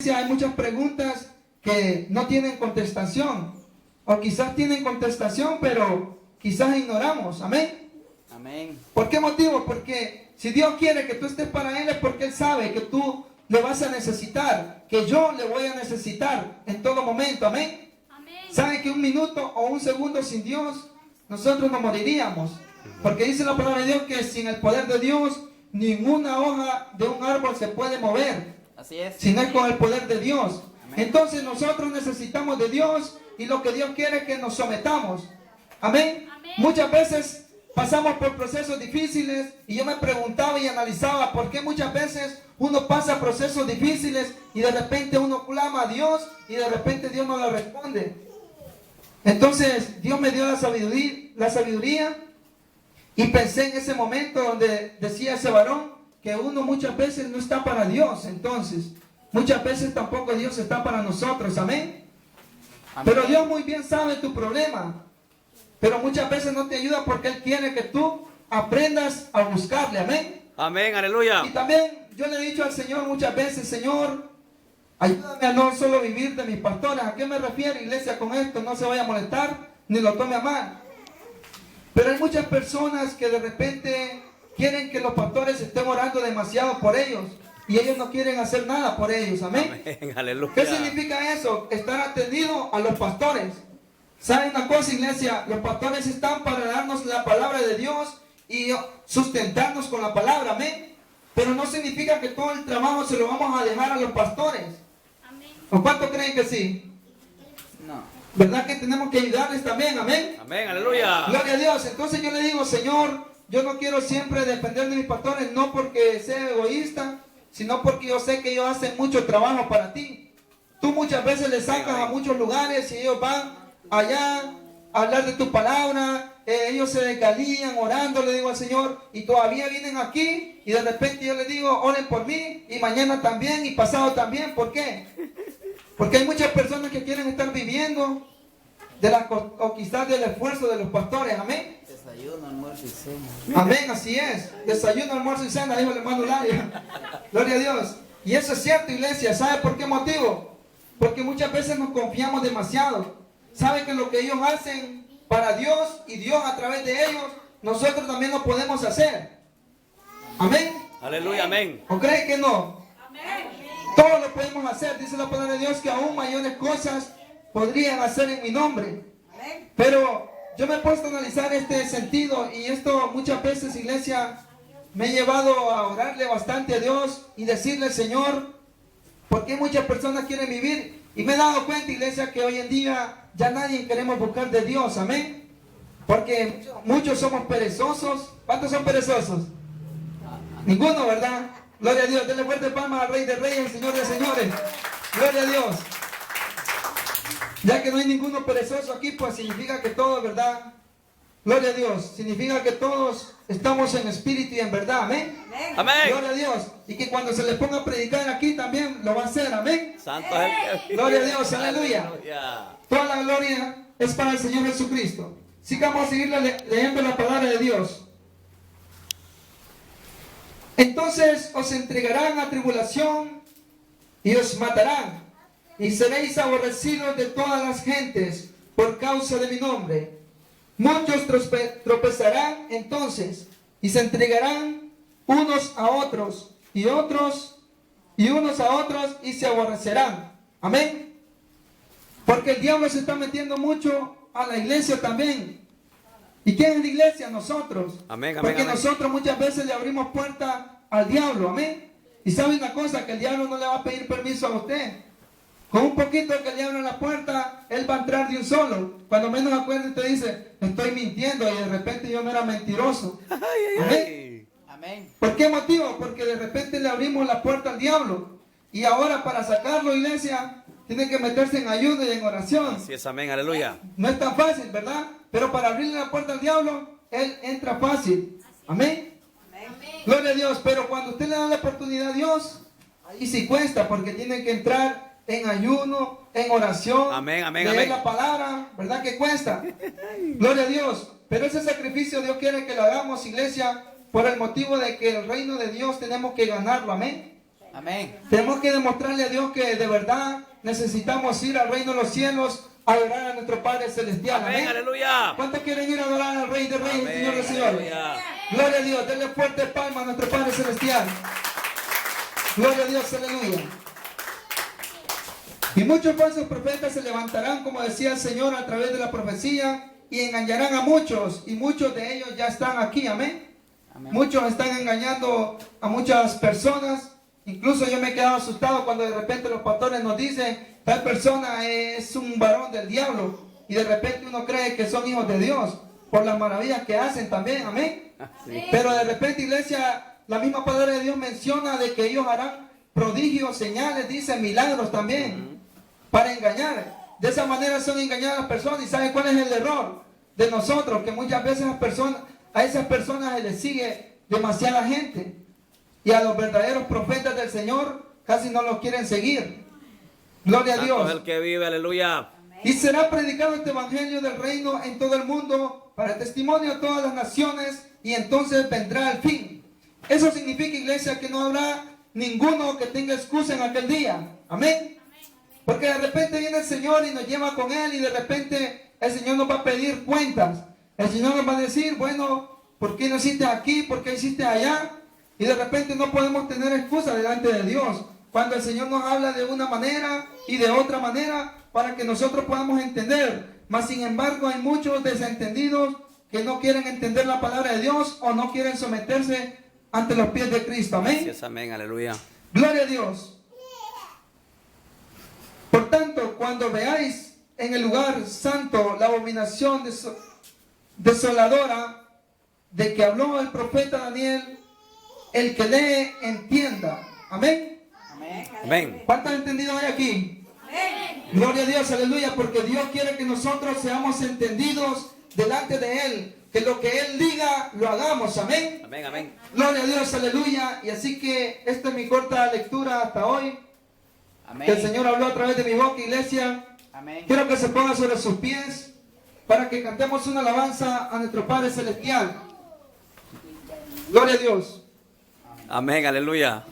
Hay muchas preguntas que no tienen contestación, o quizás tienen contestación, pero quizás ignoramos. Amén. Amén. ¿Por qué motivo? Porque si Dios quiere que tú estés para Él es porque Él sabe que tú le vas a necesitar, que yo le voy a necesitar en todo momento. Amén. ¿Sabe que un minuto o un segundo sin Dios, nosotros nos moriríamos? Porque dice la palabra de Dios que sin el poder de Dios, ninguna hoja de un árbol se puede mover. Así es. Si no es con el poder de Dios. Amén. Entonces nosotros necesitamos de Dios y lo que Dios quiere es que nos sometamos. Amén. Muchas veces pasamos por procesos difíciles y yo me preguntaba y analizaba por qué muchas veces uno pasa procesos difíciles y de repente uno clama a Dios y de repente Dios no le responde. Entonces Dios me dio la sabiduría y pensé en ese momento donde decía ese varón que uno muchas veces no está para Dios. Entonces muchas veces tampoco Dios está para nosotros. Amén. Amén. Pero Dios muy bien sabe tu problema, pero muchas veces no te ayuda porque Él quiere que tú aprendas a buscarle. Amén. Amén, aleluya. Y también yo le he dicho al Señor muchas veces: Señor, ayúdame a no solo vivir de mis pastores. ¿A qué me refiero, iglesia, con esto? No se vaya a molestar ni lo tome a mal. Pero hay muchas personas que de repente quieren que los pastores estén orando demasiado por ellos y ellos no quieren hacer nada por ellos. Amén. Amén, aleluya. ¿Qué significa eso? Estar atendido a los pastores. ¿Saben una cosa, iglesia? Los pastores están para darnos la palabra de Dios y sustentarnos con la palabra. Amén. Pero no significa que todo el trabajo se lo vamos a dejar a los pastores. Amén. ¿O cuánto creen que sí? No. ¿Verdad que tenemos que ayudarles también? Amén. Amén, aleluya. Gloria a Dios. Entonces yo le digo: Señor, yo no quiero siempre depender de mis pastores, no porque sea egoísta, sino porque yo sé que ellos hacen mucho trabajo para ti. Tú muchas veces les sacas a muchos lugares y ellos van allá a hablar de tu palabra, ellos se desgalían orando, le digo al Señor, y todavía vienen aquí y de repente yo les digo: oren por mí, y mañana también y pasado también. ¿Por qué? Porque hay muchas personas que quieren estar viviendo de o quizás del esfuerzo de los pastores. Amén. Desayuno, almuerzo y cena. Amén, así es. Desayuno, almuerzo y cena, dijo el hermano Laria. Gloria a Dios. Y eso es cierto, iglesia. ¿Sabe por qué motivo? Porque muchas veces nos confiamos demasiado. ¿Sabe que lo que ellos hacen para Dios y Dios a través de ellos, nosotros también lo podemos hacer? Amén. Aleluya, amén. ¿O creen que no? Todo lo podemos hacer. Dice la palabra de Dios que aún mayores cosas podrían hacer en mi nombre. Pero yo me he puesto a analizar este sentido y esto muchas veces, iglesia, me he llevado a orarle bastante a Dios y decirle: Señor, ¿por qué muchas personas quieren vivir? Y me he dado cuenta, iglesia, que hoy en día ya nadie queremos buscar de Dios. Amén. Porque muchos somos perezosos. ¿Cuántos son perezosos? Ninguno, ¿verdad? Gloria a Dios. Denle fuerte palmas al Rey de Reyes, Señor de Señores. Gloria a Dios. Ya que no hay ninguno perezoso aquí, pues significa que todos, ¿verdad? Gloria a Dios. Significa que todos estamos en espíritu y en verdad. Amén. Amén. Gloria a Dios. Y que cuando se les ponga a predicar aquí también lo va a hacer. Amén. Santo es el... Gloria a Dios. Aleluya. Aleluya. Toda la gloria es para el Señor Jesucristo. Así que vamos a seguir leyendo la palabra de Dios. Entonces os entregarán a tribulación y os matarán, y seréis aborrecidos de todas las gentes por causa de mi nombre. Muchos tropezarán entonces y se entregarán unos a otros y unos a otros y se aborrecerán. Amén. Porque el diablo se está metiendo mucho a la iglesia también. ¿Y quién es la iglesia? Nosotros. Amén, amén, Porque amén. nosotros muchas veces le abrimos puerta al diablo. Amén. Y sabe una cosa, que el diablo no le va a pedir permiso a usted. Con un poquito que le abra la puerta, él va a entrar de un solo. Cuando menos acuerde, te dice: estoy mintiendo, y de repente yo no era mentiroso. Amén. Amén. ¿Por qué motivo? Porque de repente le abrimos la puerta al diablo. Y ahora para sacarlo, iglesia, tiene que meterse en ayuno y en oración. Así es, amén, aleluya. No es tan fácil, ¿verdad? Pero para abrirle la puerta al diablo, él entra fácil. Amén. Gloria a Dios. Pero cuando usted le da la oportunidad a Dios, ahí sí cuesta, porque tiene que entrar en ayuno, en oración. Amén, amén, leer amén. la palabra, ¿verdad que cuesta? Gloria a Dios. Pero ese sacrificio Dios quiere que lo hagamos, iglesia, por el motivo de que el reino de Dios tenemos que ganarlo. Amén. Amén. Tenemos que demostrarle a Dios que de verdad necesitamos ir al reino de los cielos a adorar a nuestro Padre Celestial. Amén. Amén. Aleluya. ¿Cuántos quieren ir a adorar al Rey de Reyes, Amén. Señor de Señores? Aleluya. Gloria a Dios. Denle fuerte palma a nuestro Padre Celestial. Gloria a Dios. Aleluya. Y muchos falsos profetas se levantarán, como decía el Señor, a través de la profecía y engañarán a muchos. Y muchos de ellos ya están aquí. Amén. Amén. Muchos están engañando a muchas personas. Incluso yo me he quedado asustado cuando de repente los pastores nos dicen, tal persona es un varón del diablo. Y de repente uno cree que son hijos de Dios por las maravillas que hacen también. Amén. Sí. Pero de repente, iglesia, la misma palabra de Dios menciona de que ellos harán prodigios, señales, dice milagros también, para engañar. De esa manera son engañadas las personas. ¿Y saben cuál es el error de nosotros? Que muchas veces a esas personas se les sigue demasiada gente. Y a los verdaderos profetas del Señor casi no los quieren seguir. Gloria a Santo Dios. es el que vive. Aleluya. Y será predicado este evangelio del reino en todo el mundo para testimonio a todas las naciones, y entonces vendrá el fin. Eso significa, iglesia, que no habrá ninguno que tenga excusa en aquel día. Amén. Porque de repente viene el Señor y nos lleva con Él, y de repente el Señor nos va a pedir cuentas. El Señor nos va a decir, bueno, ¿por qué no hiciste aquí? ¿Por qué hiciste allá? Y de repente no podemos tener excusa delante de Dios, cuando el Señor nos habla de una manera y de otra manera, para que nosotros podamos entender. Mas sin embargo hay muchos desentendidos que no quieren entender la palabra de Dios, o no quieren someterse ante los pies de Cristo. Amén. Gracias, amén. Aleluya. Gloria a Dios. Por tanto, cuando veáis en el lugar santo la abominación desoladora de que habló el profeta Daniel, el que lee entienda. Amén. Amén. ¿Cuántos entendidos hay aquí? Gloria a Dios, aleluya, porque Dios quiere que nosotros seamos entendidos delante de Él, que lo que Él diga lo hagamos. Amén. Amén, amén. Gloria a Dios, aleluya. Y así que esta es mi corta lectura hasta hoy, que el Señor habló a través de mi boca, iglesia. Amén. Quiero que se pongan sobre sus pies para que cantemos una alabanza a nuestro Padre Celestial. Gloria a Dios. Amén, aleluya.